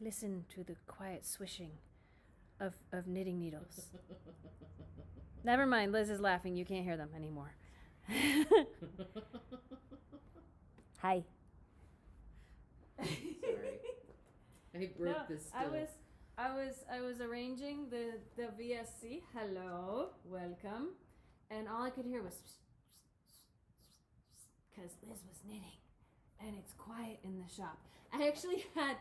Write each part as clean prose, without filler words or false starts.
Listen to the quiet swishing of knitting needles. Never mind, Liz is laughing. You can't hear them anymore. Hi. Sorry. I broke this still. I was arranging the VSC. Hello, welcome. And all I could hear was because Liz was knitting and it's quiet in the shop. I actually had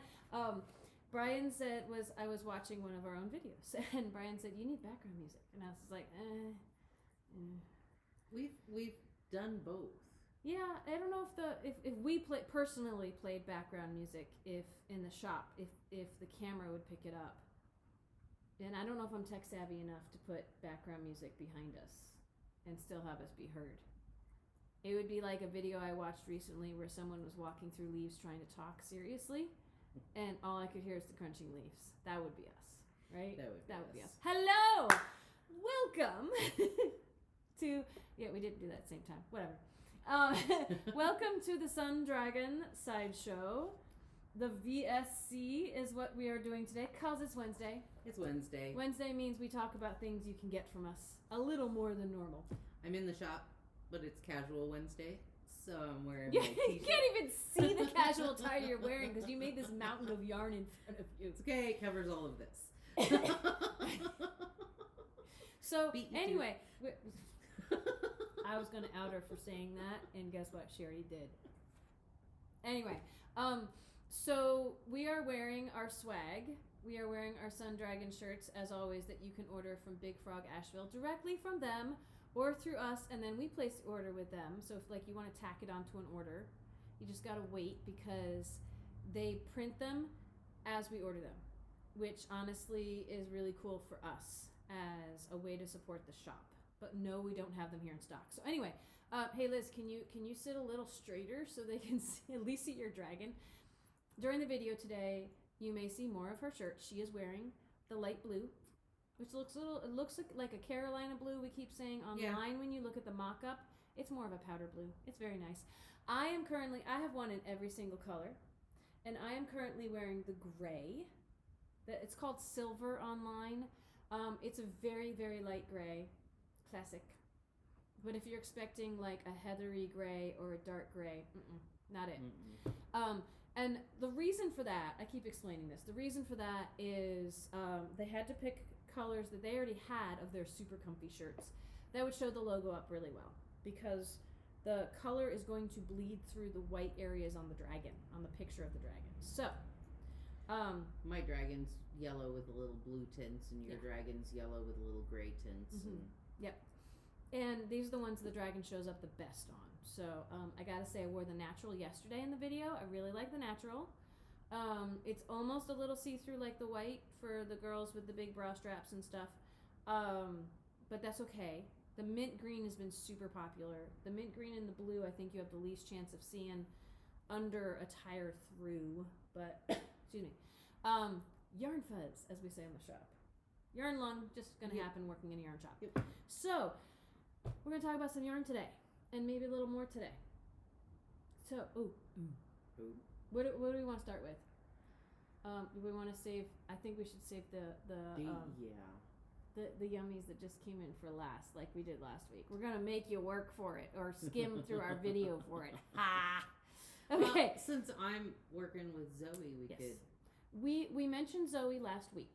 Brian said I was watching one of our own videos and Brian said, you need background music, and I was like, We've done both. Yeah, I don't know if we personally played background music if in the shop if the camera would pick it up. And I don't know if I'm tech savvy enough to put background music behind us and still have us be heard. It would be like a video I watched recently where someone was walking through leaves trying to talk seriously, and all I could hear is the crunching leaves. That would be us, right? That would be us. Hello! Welcome to... Yeah, we didn't do that at the same time. Whatever. Welcome to the Sun Dragon Sideshow. The VSC is what we are doing today, because it's Wednesday. It's Wednesday. Wednesday means we talk about things you can get from us a little more than normal. I'm in the shop, but it's casual Wednesday, so I'm wearing my t-shirt. You can't even see the casual attire you're wearing because you made this mountain of yarn in front of you. It's okay, it covers all of this. So, anyway... I was going to out her for saying that, and guess what? She already did. Anyway, so we are wearing our swag. We are wearing our Sun Dragon shirts, as always, that you can order from Big Frog Asheville directly from them or through us, and then we place the order with them. So if you want to tack it onto an order, you just got to wait because they print them as we order them, which honestly is really cool for us as a way to support the shop. But no, we don't have them here in stock. So anyway, hey Liz, can you sit a little straighter so they can at least see your dragon? During the video today, you may see more of her shirt. She is wearing the light blue, which looks like a Carolina blue. We keep saying online when you look at the mock-up, it's more of a powder blue. It's very nice. I have one in every single color, and I am currently wearing the gray. It's called silver online. It's a very, very light gray. Classic. But if you're expecting like a heathery gray or a dark gray, not it. And the reason for that, I keep explaining this, the reason for that is they had to pick colors that they already had of their super comfy shirts that would show the logo up really well, because the color is going to bleed through the white areas on the dragon, on the picture of the dragon. So my dragon's yellow with a little blue tints, and your dragon's yellow with a little gray tints. Yep. And these are the ones the dragon shows up the best on. So I gotta say, I wore the natural yesterday in the video. I really like the natural. It's almost a little see-through like the white for the girls with the big bra straps and stuff. But that's okay. The mint green has been super popular. The mint green and the blue, I think you have the least chance of seeing under a tire through. But, excuse me. Yarn fuzz, as we say in the shop. Yarn lung, just going to happen working in a yarn shop. Yep. So, we're going to talk about some yarn today, and maybe a little more today. So, what do we want to start with? Do we want to save, I think we should save the yummies that just came in for last, like we did last week. We're going to make you work for it, or skim through our video for it. Ha! Okay. Since I'm working with Zoe, we could... We mentioned Zoe last week.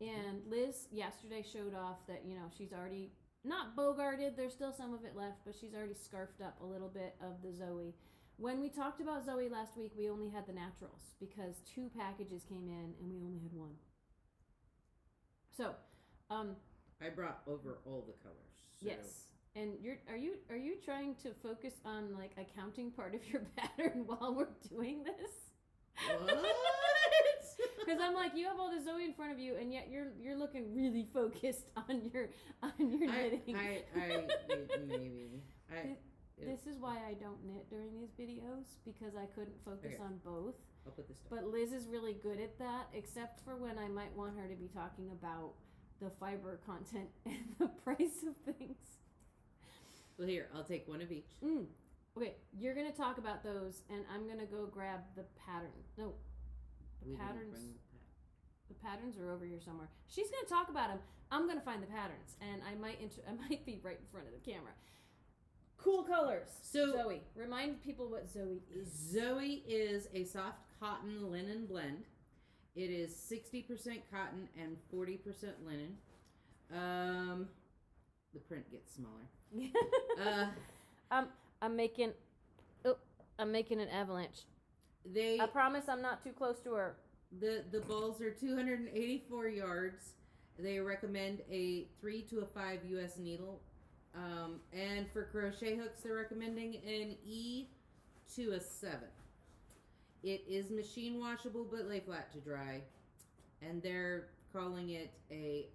And Liz yesterday showed off that, she's already not bogarted. There's still some of it left, but she's already scarfed up a little bit of the Zoe. When we talked about Zoe last week, we only had the naturals because 2 packages came in and we only had 1. So, I brought over all the colors. So. Yes. And are you trying to focus on like a counting part of your pattern while we're doing this? What? Because I'm like, you have all the Zoe in front of you, and yet you're looking really focused on your knitting. Maybe. This is why I don't knit during these videos, because I couldn't focus on both. I'll put this down. But Liz is really good at that, except for when I might want her to be talking about the fiber content and the price of things. Well, here, I'll take one of each. Okay, you're going to talk about those, and I'm going to go grab the pattern. No. We didn't patterns. bring The patterns are over here somewhere. She's gonna talk about them. I'm gonna find the patterns, and I might be right in front of the camera. Cool colors. So Zoe, remind people what Zoe is. Zoe is a soft cotton linen blend. It is 60% cotton and 40% linen. The print gets smaller. I'm making an avalanche. I promise I'm not too close to her. The balls are 284 yards. They recommend a 3 to a 5 U.S. needle. And for crochet hooks, they're recommending an E to a 7. It is machine washable but lay flat to dry. And they're calling it a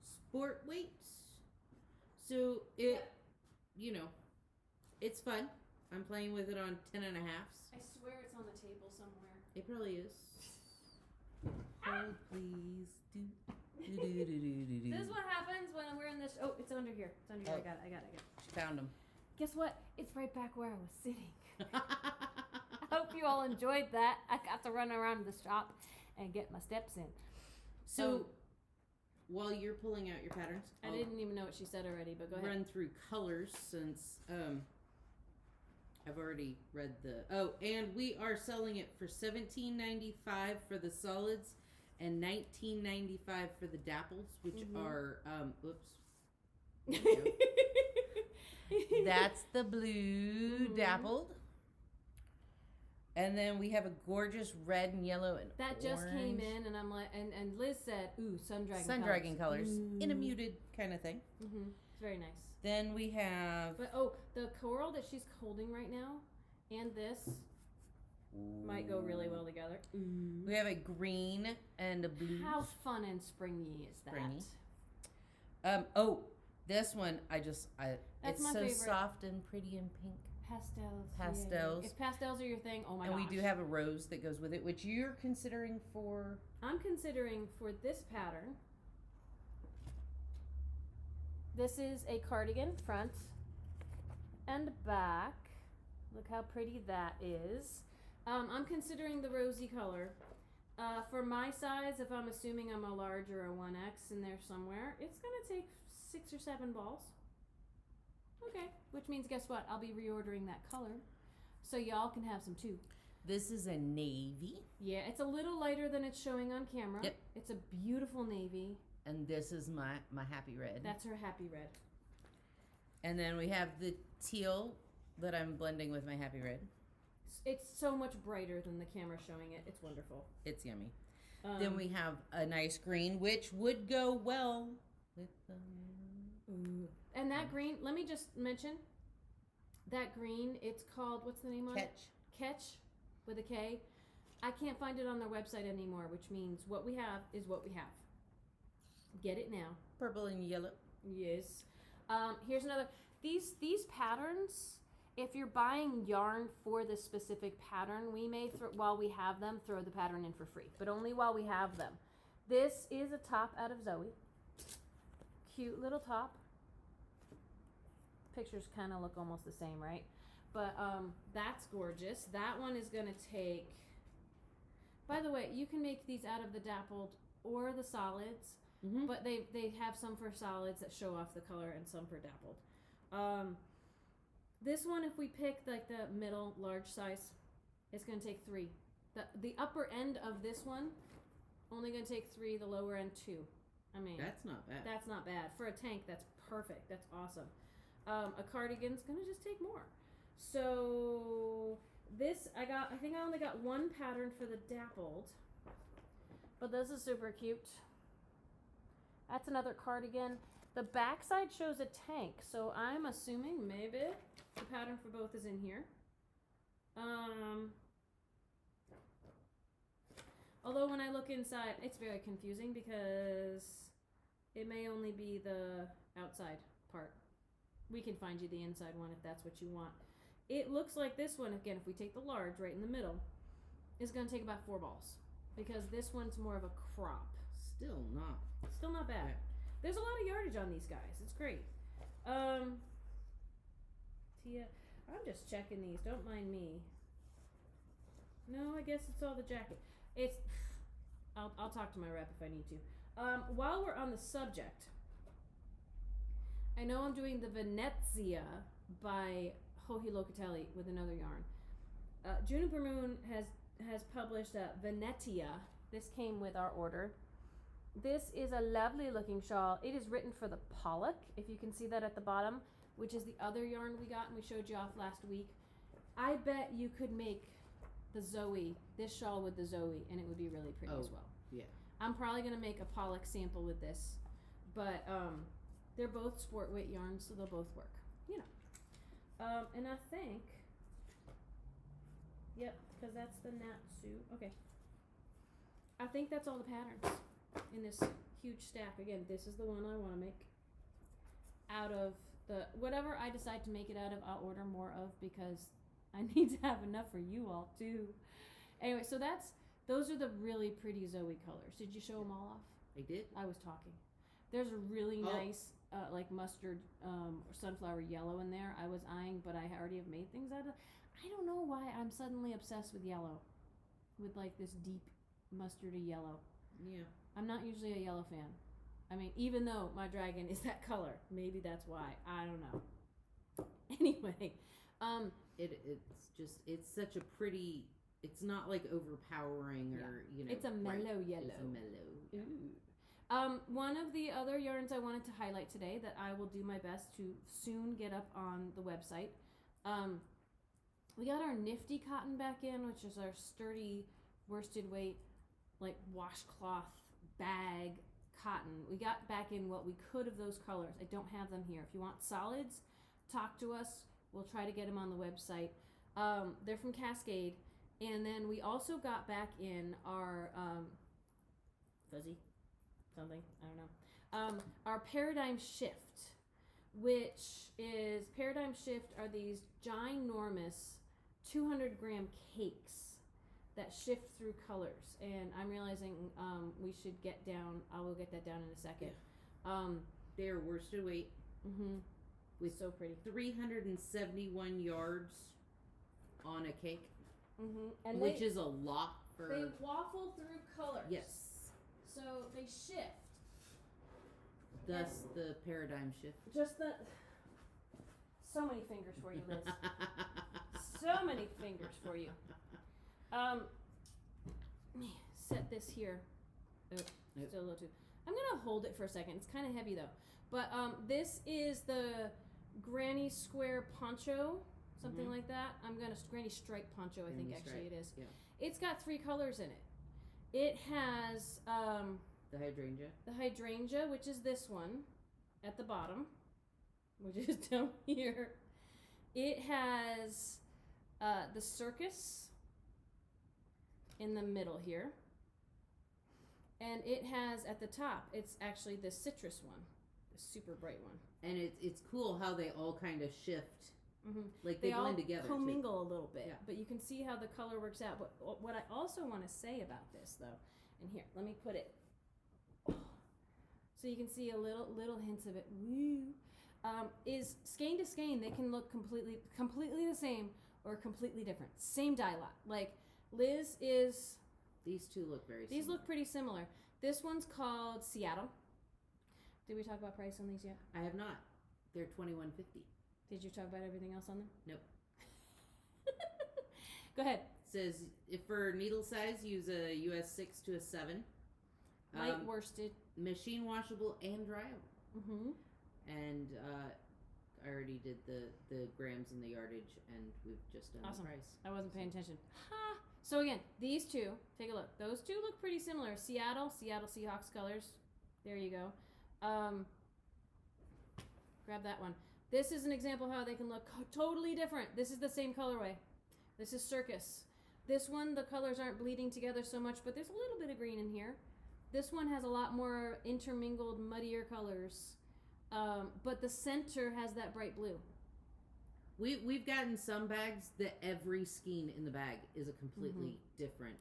sport weight. So it's fun. I'm playing with it on 10 and a halves. I swear it's on the table somewhere. It probably is. Hold, please. This is what happens when we're in this. Oh, it's under here. It's under here. I got it. She found them. Guess what? It's right back where I was sitting. I hope you all enjoyed that. I got to run around the shop and get my steps in. So, while you're pulling out your patterns, I didn't even know what she said already, but go ahead. Run through colors since I've already read the. Oh, and we are selling it for $17.95 for the solids and $19.95 for the dapples, which are That's the blue dappled. And then we have a gorgeous red and yellow and that orange. just came in, and I'm like, and Liz said, "Ooh, sun dragon colors in a muted kind of thing." It's very nice. Then we have, but the coral that she's holding right now, and this might go really well together. We have a green and a blue. How fun and springy is that? Springy. This one that's it's my so favorite. soft and pretty and pink. Pastels. If pastels are your thing, oh my gosh. And we do have a rose that goes with it, which you're considering for. I'm considering for this pattern. This is a cardigan front and back. Look how pretty that is. I'm considering the rosy color. For my size, if I'm assuming I'm a large or a 1X in there somewhere, it's going to take 6 or 7 balls. Okay, which means guess what? I'll be reordering that color so y'all can have some too. This is a navy. Yeah, it's a little lighter than it's showing on camera. Yep. It's a beautiful navy. And this is my happy red. That's her happy red. And then we have the teal that I'm blending with my happy red. It's so much brighter than the camera showing it. It's wonderful. It's yummy. Then we have a nice green, which would go well with the... And that green, let me just mention, that green, it's called, what's the name on it? Catch, with a K. I can't find it on their website anymore, which means what we have is what we have. Get it now. Purple and yellow. Yes. Here's another. These patterns, if you're buying yarn for this specific pattern, we may, while we have them, throw the pattern in for free. But only while we have them. This is a top out of Zoe. Cute little top. Pictures kind of look almost the same, right? But that's gorgeous. That one is going to take... By the way, you can make these out of the dappled or the solids. But they have some for solids that show off the color and some for dappled. This one, if we pick like the middle large size, it's going to take 3. The upper end of this one, only going to take 3. The lower end 2. I mean, that's not bad. That's not bad. For a tank, that's perfect. That's awesome. A cardigan's going to just take more. So this, I think I only got 1 pattern for the dappled. But this is super cute. That's another cardigan. The backside shows a tank, so I'm assuming maybe the pattern for both is in here. Although when I look inside, it's very confusing because it may only be the outside part. We can find you the inside one if that's what you want. It looks like this one, again, if we take the large right in the middle, is going to take about 4 balls because this one's more of a crop. Still not bad. There's a lot of yardage on these guys. It's great. Tia, I'm just checking these. Don't mind me. No, I guess it's all the jacket. It's. I'll talk to my rep if I need to. While we're on the subject, I know I'm doing the Venezia by Joji Locatelli with another yarn. Juniper Moon has published Venetia. This came with our order. This is a lovely looking shawl. It is written for the Pollock, if you can see that at the bottom, which is the other yarn we got and we showed you off last week. I bet you could make the Zooey, this shawl with the Zooey, and it would be really pretty as well. Yeah. I'm probably going to make a Pollock sample with this, but they're both sport weight yarns, so they'll both work, you know. And I think, yep, because that's the Natsu. Okay. I think that's all the patterns in this huge stack. Again, this is the one I want to make out of the, whatever I decide to make it out of, I'll order more of because I need to have enough for you all too. Anyway, so those are the really pretty Zooey colors. Did you show them all off? I did. I was talking. There's a really nice like mustard sunflower yellow in there. I was eyeing, but I already have made things out of. I don't know why I'm suddenly obsessed with yellow, with like this deep mustardy yellow. Yeah. I'm not usually a yellow fan. I mean, even though my dragon is that color, maybe that's why. I don't know. Anyway, it's such a pretty. It's not like overpowering or you know. It's a mellow yellow. It's a mellow. Yeah. One of the other yarns I wanted to highlight today that I will do my best to soon get up on the website. We got our nifty cotton back in, which is our sturdy worsted weight, like washcloth bag cotton. We got back in what we could of those colors. I don't have them here. If you want solids, talk to us. We'll try to get them on the website. They're from Cascade. And then we also got back in our fuzzy something, I don't know. Our Paradigm Shift, which is Paradigm Shift are these ginormous 200-gram cakes that shift through colors. And I'm realizing we should get down. I will get that down in a second. Yeah. They're worsted weight. Mm-hmm. With so pretty. 371 yards on a cake. Mm-hmm. And which is a lot for. They waffle through colors. Yes. So they shift. Thus the paradigm shift. Just the. So many fingers for you, Liz. So many fingers for you. Set this here. Oh, nope. Still a little too. I'm gonna hold it for a second. It's kind of heavy though. But this is the Granny Square poncho. Something like that. Granny Stripe poncho, I think actually it is. Yeah. It's got 3 colors in it. It has the hydrangea. The hydrangea, which is this one at the bottom, which is down here. It has the circus in the middle here. And it has at the top, it's actually the citrus one, the super bright one. And it's cool how they all kind of shift. Mm-hmm. Like they blend together. Commingle a little bit, yeah. But you can see how the color works out. But what I also want to say about this, though, and here, let me put it, so you can see a little hints of it. Woo! Is skein to skein, they can look completely the same or completely different. Same dye lot. Like Liz is. These two look very. These similar. look pretty similar. This one's called Seattle. Did we talk about price on these yet? I have not. They're $21.50. Did you talk about everything else on them? Nope. Go ahead. It says if for needle size, use a US 6 to a 7. Light worsted. Machine washable and dryable. Mm-hmm. And I already did the grams and the yardage, and we've just done the price. I wasn't paying attention. Ha! So again, these two, take a look. Those two look pretty similar. Seattle Seahawks colors. There you go. Grab that one. This is an example how they can look totally different. This is the same colorway. This is circus. This one, the colors aren't bleeding together so much, but there's a little bit of green in here. This one has a lot more intermingled, muddier colors. But the center has that bright blue. We've gotten some bags that every skein in the bag is a completely different.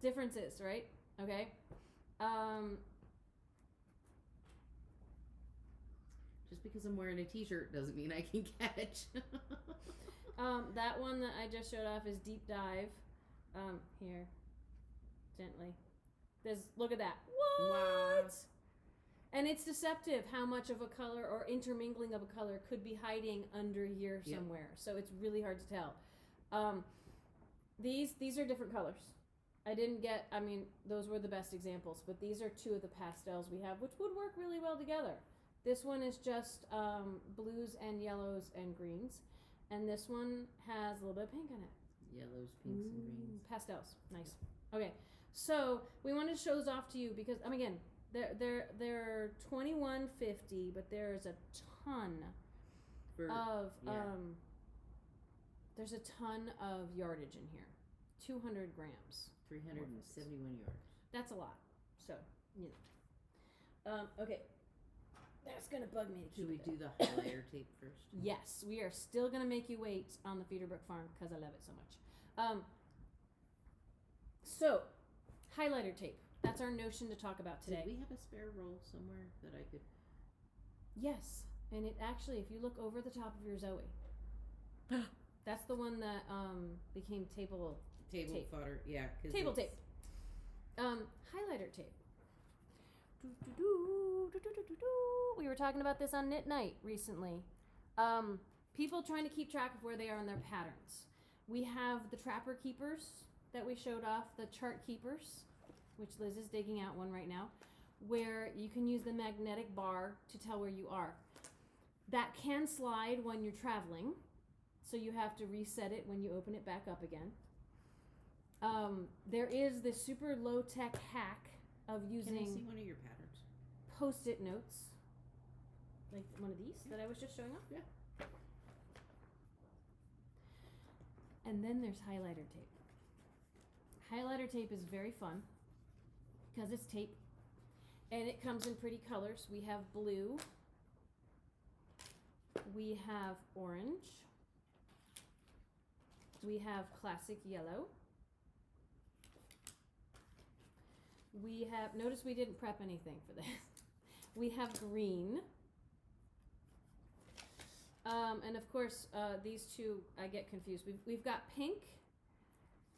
Differences, right? Okay. Just because I'm wearing a t-shirt doesn't mean I can catch. That one that I just showed off is Deep Dive. Here, gently. Look at that. What? Wow. And it's deceptive how much of a color or intermingling of a color could be hiding under here somewhere. So it's really hard to tell. These are different colors. I mean, those were the best examples, but these are two of the pastels we have, which would work really well together. This one is just blues and yellows and greens. And this one has a little bit of pink in it. Yellows, pinks, and greens. Pastels. Nice. Okay. So we wanted to show those off to you because, again, they're $21.50, but there's a ton there's a ton of yardage in here. 200 grams. 371 yards. That's a lot. So, okay. That's going to bug me to keep Should we it do the highlighter tape first? Yes, we are still going to make you wait on the FEEDERBROOK farm because I love it so much. So, highlighter tape. That's our notion to talk about today. Did we have a spare roll somewhere that I could... Yes, and it actually, if you look over the top of your Zooey, that's the one that became table tape. fodder, yeah. Table tape. Highlighter tape. We were talking about this on Knit Night recently. People trying to keep track of where they are in their patterns. We have the Trapper Keepers that we showed off, the Chart Keepers, which Liz is digging out one right now, where you can use the magnetic bar to tell where you are. That can slide when you're traveling, so you have to reset it when you open it back up again. There is this super low-tech hack of using... Can I see one of your patterns? Post-it notes, like one of these that I was just showing off. Yeah. And then there's highlighter tape. Highlighter tape is very fun because it's tape, and it comes in pretty colors. We have blue, we have orange, we have classic yellow. We have, notice we didn't prep anything for this. We have green. And of course, these two, I get confused. We've got pink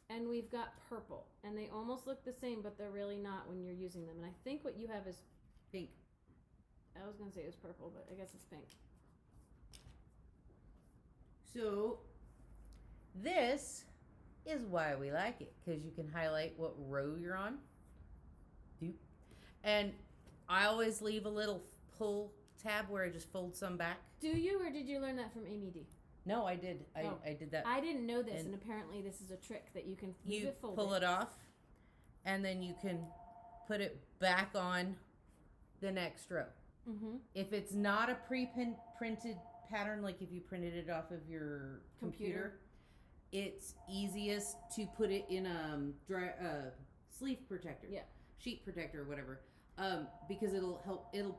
and we've got purple. And they almost look the same, but they're really not when you're using them. And I think what you have is pink. I was going to say it was purple, but I guess it's pink. So, this is why we like it, because you can highlight what row you're on. And I always leave a little pull tab where I just fold some back. Do you, or did you learn that from Amy D? No, I did. I did that. I didn't know this, and apparently this is a trick that you can pull it off, and then you can put it back on the next row. Mm-hmm. If it's not a pre-printed pattern, like if you printed it off of your computer, it's easiest to put it in a sleeve protector. Yeah. Sheet protector or whatever, because it'll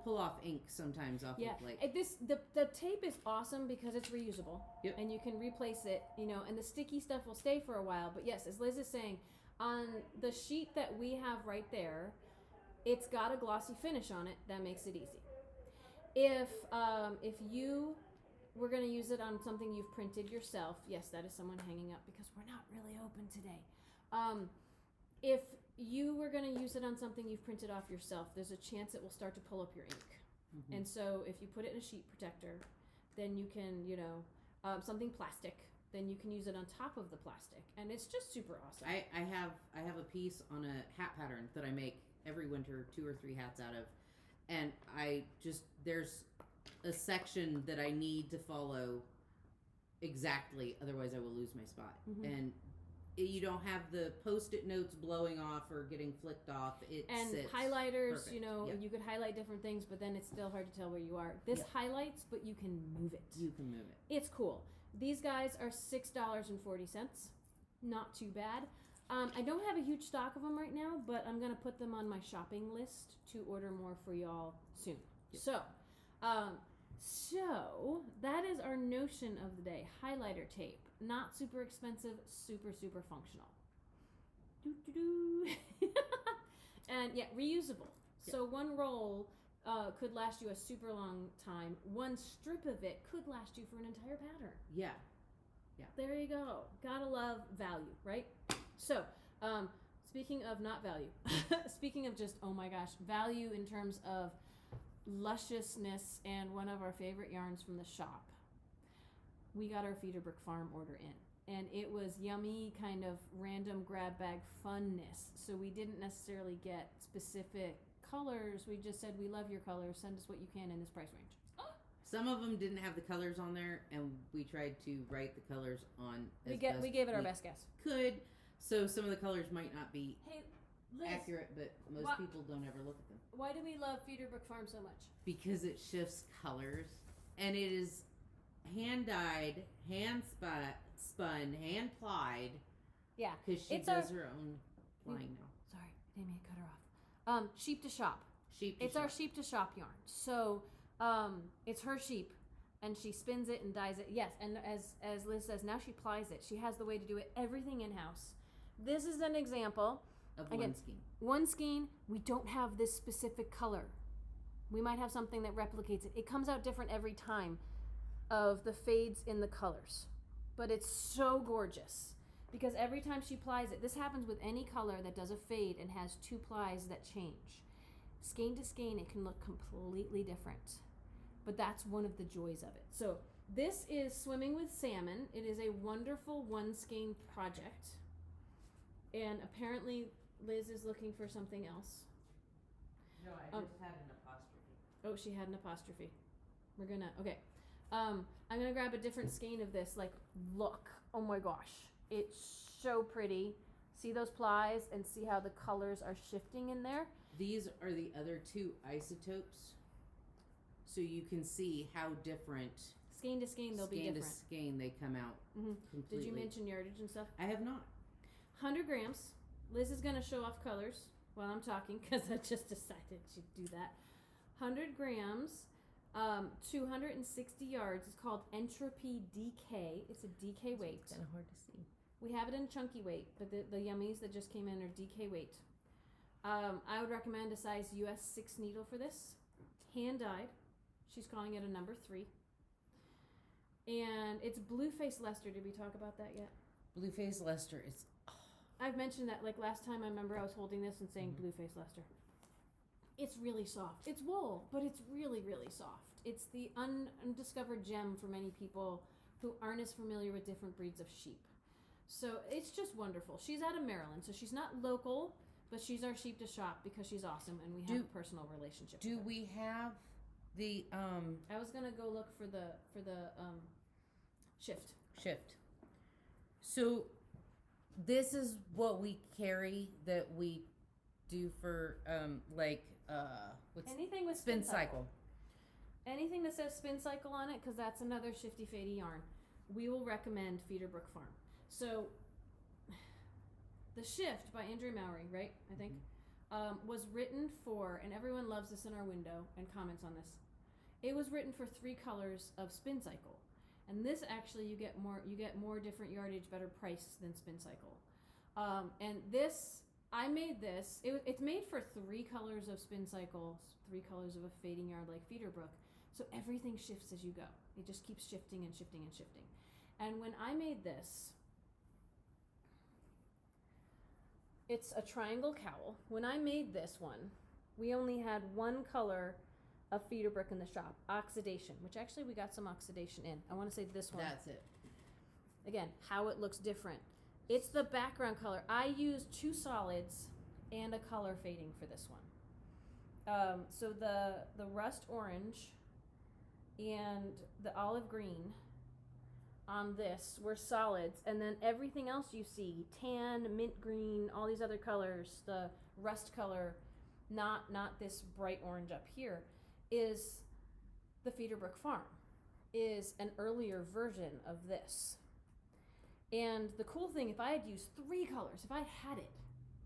pull off ink sometimes off of like... The tape is awesome because it's reusable. Yep. And you can replace it, and the sticky stuff will stay for a while. But yes, as Liz is saying, on the sheet that we have right there, it's got a glossy finish on it that makes it easy. If you were going to use it on something you've printed yourself, yes, that is someone hanging up because we're not really open today. If you were going to use it on something you've printed off yourself, there's a chance it will start to pull up your ink. Mm-hmm. And so if you put it in a sheet protector, then you can, something plastic, then you can use it on top of the plastic. And it's just super awesome. I have a piece on a hat pattern that I make every winter 2 or 3 hats out of. And there's a section that I need to follow exactly, otherwise I will lose my spot. Mm-hmm. And you don't have the post-it notes blowing off or getting flicked off. And highlighters, perfect. You could highlight different things, but then it's still hard to tell where you are. This highlights, but you can move it. You can move it. It's cool. These guys are $6.40. Not too bad. I don't have a huge stock of them right now, but I'm going to put them on my shopping list to order more for y'all soon. Yep. So that is our notion of the day. Highlighter tape. Not super expensive, super, super functional. And reusable. Yep. So one roll could last you a super long time. One strip of it could last you for an entire pattern. Yeah. There you go. Gotta love value, right? So, speaking of not value, speaking of just, oh my gosh, value in terms of lusciousness and one of our favorite yarns from the shop, we got our FEEDERBROOK Farm order in. And it was yummy kind of random grab bag funness. So we didn't necessarily get specific colors. We just said, we love your colors. Send us what you can in this price range. Some of them didn't have the colors on there, and we tried to write the colors on. We gave it our best guess. Could, so some of the colors might not be Hey, Liz, accurate, but most people don't ever look at them. why do we love FEEDERBROOK Farm so much? Because it shifts colors, and it is hand dyed, hand spun, hand plied. Yeah, because she does her own plying now. Sorry, didn't mean to cut her off. Sheep to shop. It's our sheep to shop yarn. So. It's her sheep, and she spins it and dyes it. Yes, and as Liz says, now she plies it. She has the way to do it. Everything in house. This is an example of again, one skein. One skein. We don't have this specific color. We might have something that replicates it. It comes out different every time of the fades in the colors, but it's so gorgeous because every time she plies it, this happens with any color that does a fade and has two plies that change. Skein to skein, it can look completely different. But that's one of the joys of it. So this is Swimming with Salmon. It is a wonderful one skein project. And apparently Liz is looking for something else. No, I just had an apostrophe. Oh, she had an apostrophe. We're gonna, okay. I'm gonna grab a different skein of this. Like, look, oh my gosh. It's so pretty. See those plies and see how the colors are shifting in there? These are the other two isotopes. So you can see how different skein to skein they'll be different. Skein to skein they come out completely. Did you mention yardage and stuff? I have not. 100 grams. Liz is going to show off colors while I'm talking because I just decided to do that. 100 grams, 260 yards. It's called Entropy DK. It's a DK weight. It's kind of hard to see. We have it in chunky weight, but the yummies that just came in are DK weight. I would recommend a size US 6 needle for this. Hand dyed. She's calling it a number 3. And it's Bluefaced Leicester. Did we talk about that yet? Bluefaced Leicester is... I've mentioned that like last time I remember I was holding this and saying Bluefaced Leicester. It's really soft. It's wool, but it's really, really soft. It's the undiscovered gem for many people who aren't as familiar with different breeds of sheep. So it's just wonderful. She's out of Maryland, so she's not local, but she's our sheep to shop because she's awesome and we have a personal relationship with her. Do we have the I was gonna go look for the shift. So this is what we carry that we do for what's anything with spin cycle. Anything that says spin cycle on it, because that's another shifty fadey yarn, we will recommend FEEDERBROOK Farm. So the shift by Andrea Mowry, right? I think was written for, and everyone loves this in our window and comments on this. It was written for 3 colors of spin cycle, and this actually you get more different yardage, better price than spin cycle. And this, I made this. It's made for 3 colors of spin cycle, 3 colors of a fading yard like FEEDERBROOK. So everything shifts as you go. It just keeps shifting and shifting and shifting. And when I made this, it's a triangle cowl. When I made this one, we only had 1 color of FEEDERBROOK in the shop, oxidation, which actually we got some oxidation in. I want to say this one. That's it. Again, how it looks different. It's the background color. I used 2 solids and a color fading for this one. So the rust orange and the olive green on this were solids, and then everything else you see, tan, mint green, all these other colors, the rust color, not this bright orange up here, is the FEEDERBROOK Farm, is an earlier version of this. And the cool thing, if I had used 3 colors, if I had it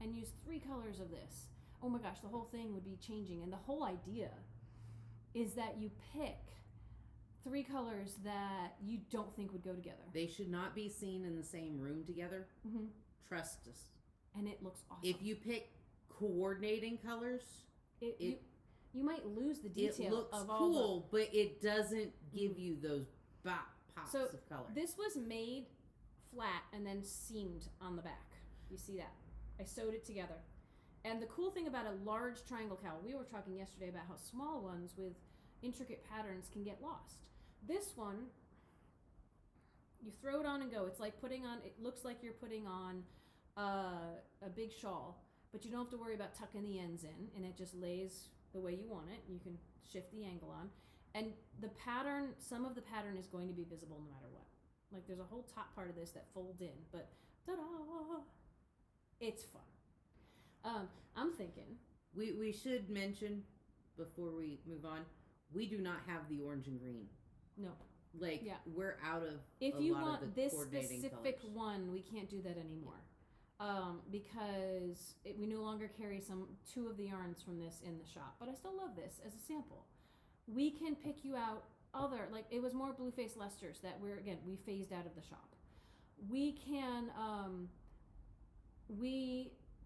and used 3 colors of this, oh my gosh, the whole thing would be changing. And the whole idea is that you pick 3 colors that you don't think would go together. They should not be seen in the same room together. Mm-hmm. Trust us. And it looks awesome. If you pick coordinating colors, you might lose the detail. It looks of all cool, but it doesn't give you those pops So of color. this was made flat and then seamed on the back. You see that? I sewed it together. And the cool thing about a large triangle cowl, we were talking yesterday about how small ones with intricate patterns can get lost. This one, you throw it on and go. It's like putting on, it looks like you're putting on a big shawl, but you don't have to worry about tucking the ends in, and it just lays the way you want it. You can shift the angle on. And the pattern, some of the pattern is going to be visible no matter what. Like there's a whole top part of this that folds in, but ta-da! It's fun. I'm thinking we should mention before we move on, we do not have the orange and green. No. Like we're out of if a you lot want of the this coordinating specific colors. one, we can't do that anymore. Because we no longer carry two of the yarns from this in the shop, but I still love this as a sample. We can pick you out other, like it was more Bluefaced Leicesters that we phased out of the shop. We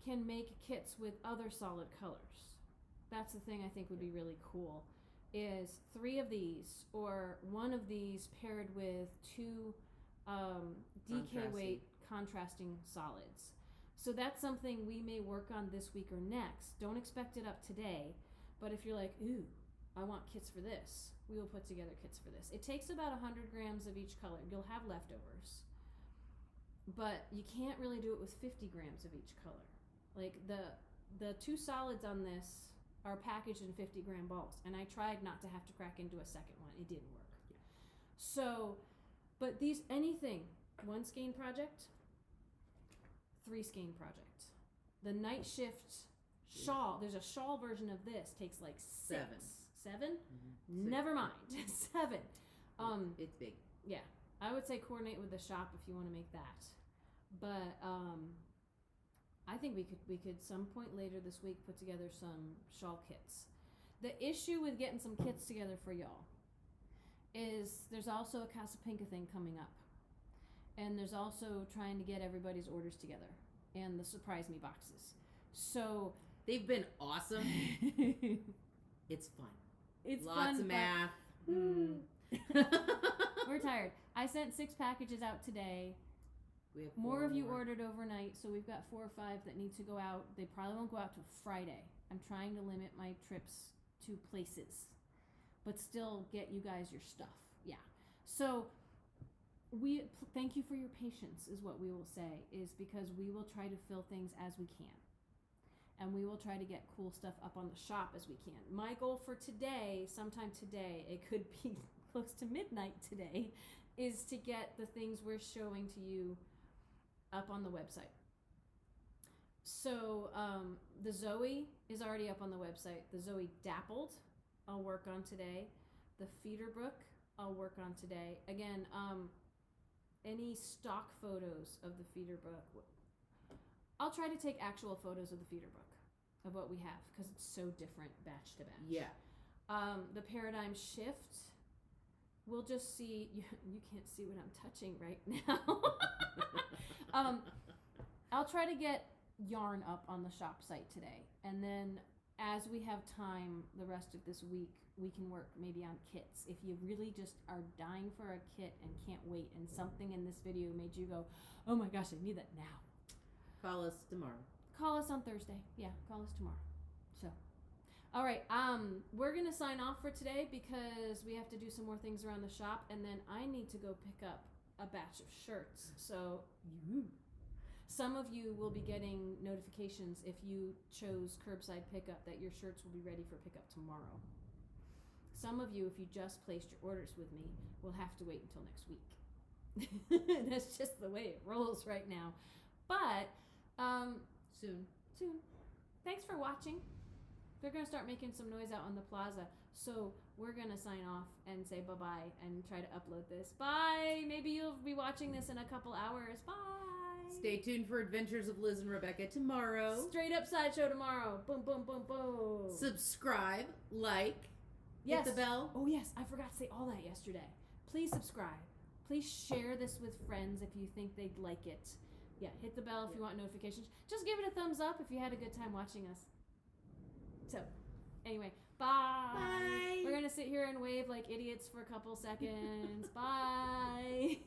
can make kits with other solid colors. That's the thing I think would be really cool, is 3 of these or 1 of these paired with 2 DK weight contrasting solids. So that's something we may work on this week or next. Don't expect it up today, but if you're like, ooh, I want kits for this, we will put together kits for this. It takes about 100 grams of each color. You'll have leftovers, but you can't really do it with 50 grams of each color. Like the 2 solids on this are packaged in 50-gram balls, and I tried not to have to crack into a second one. It didn't work. Yeah. So, but these, anything, 1 skein project, 3 skein project. The night shift shawl, there's a shawl version of this, takes like 6. 7? Mm-hmm. Never mind. 7. It's big. Yeah. I would say coordinate with the shop if you want to make that. But I think we could some point later this week put together some shawl kits. The issue with getting some kits together for y'all is there's also a Casa Pinka thing coming up. And there's also trying to get everybody's orders together and the surprise me boxes. So they've been awesome. It's fun. It's lots fun, of math. We're tired. I sent 6 packages out today. We have more of you ordered overnight, so we've got 4 or 5 that need to go out. They probably won't go out till Friday. I'm trying to limit my trips to places, but still get you guys your stuff. Yeah. So we thank you for your patience is what we will say, is because we will try to fill things as we can. And we will try to get cool stuff up on the shop as we can. My goal for today, sometime today, it could be close to midnight today, is to get the things we're showing to you up on the website. So the Zooey is already up on the website. The Zooey Dappled, I'll work on today. The FEEDERBROOK, I'll work on today. Again, any stock photos of the FEEDERBROOK, I'll try to take actual photos of the FEEDERBROOK, of what we have, because it's so different batch to batch. Yeah. The Paradigm Shift, we'll just see. You can't see what I'm touching right now. I'll try to get yarn up on the shop site today, and then as we have time the rest of this week, we can work maybe on kits. If you really just are dying for a kit and can't wait, and something in this video made you go, oh my gosh, I need that now, call us tomorrow. Call us on Thursday. Yeah, call us tomorrow. So, all right, we're gonna sign off for today because we have to do some more things around the shop, and then I need to go pick up a batch of shirts. So some of you will be getting notifications if you chose curbside pickup that your shirts will be ready for pickup tomorrow. Some of you, if you just placed your orders with me, will have to wait until next week. That's just the way it rolls right now. But soon. Thanks for watching. They're going to start making some noise out on the plaza, so we're going to sign off and say bye-bye and try to upload this. Bye! Maybe you'll be watching this in a couple hours. Bye! Stay tuned for Adventures of Liz and Rebecca tomorrow. Straight up sideshow tomorrow. Boom, boom, boom, boom. Subscribe, like, yes. hit the bell. Oh, yes. I forgot to say all that yesterday. Please subscribe. Please share this with friends if you think they'd like it. Yeah, hit the bell if you want notifications. Just give it a thumbs up if you had a good time watching us. So, anyway, Bye. Bye. We're gonna sit here and wave like idiots for a couple seconds. Bye.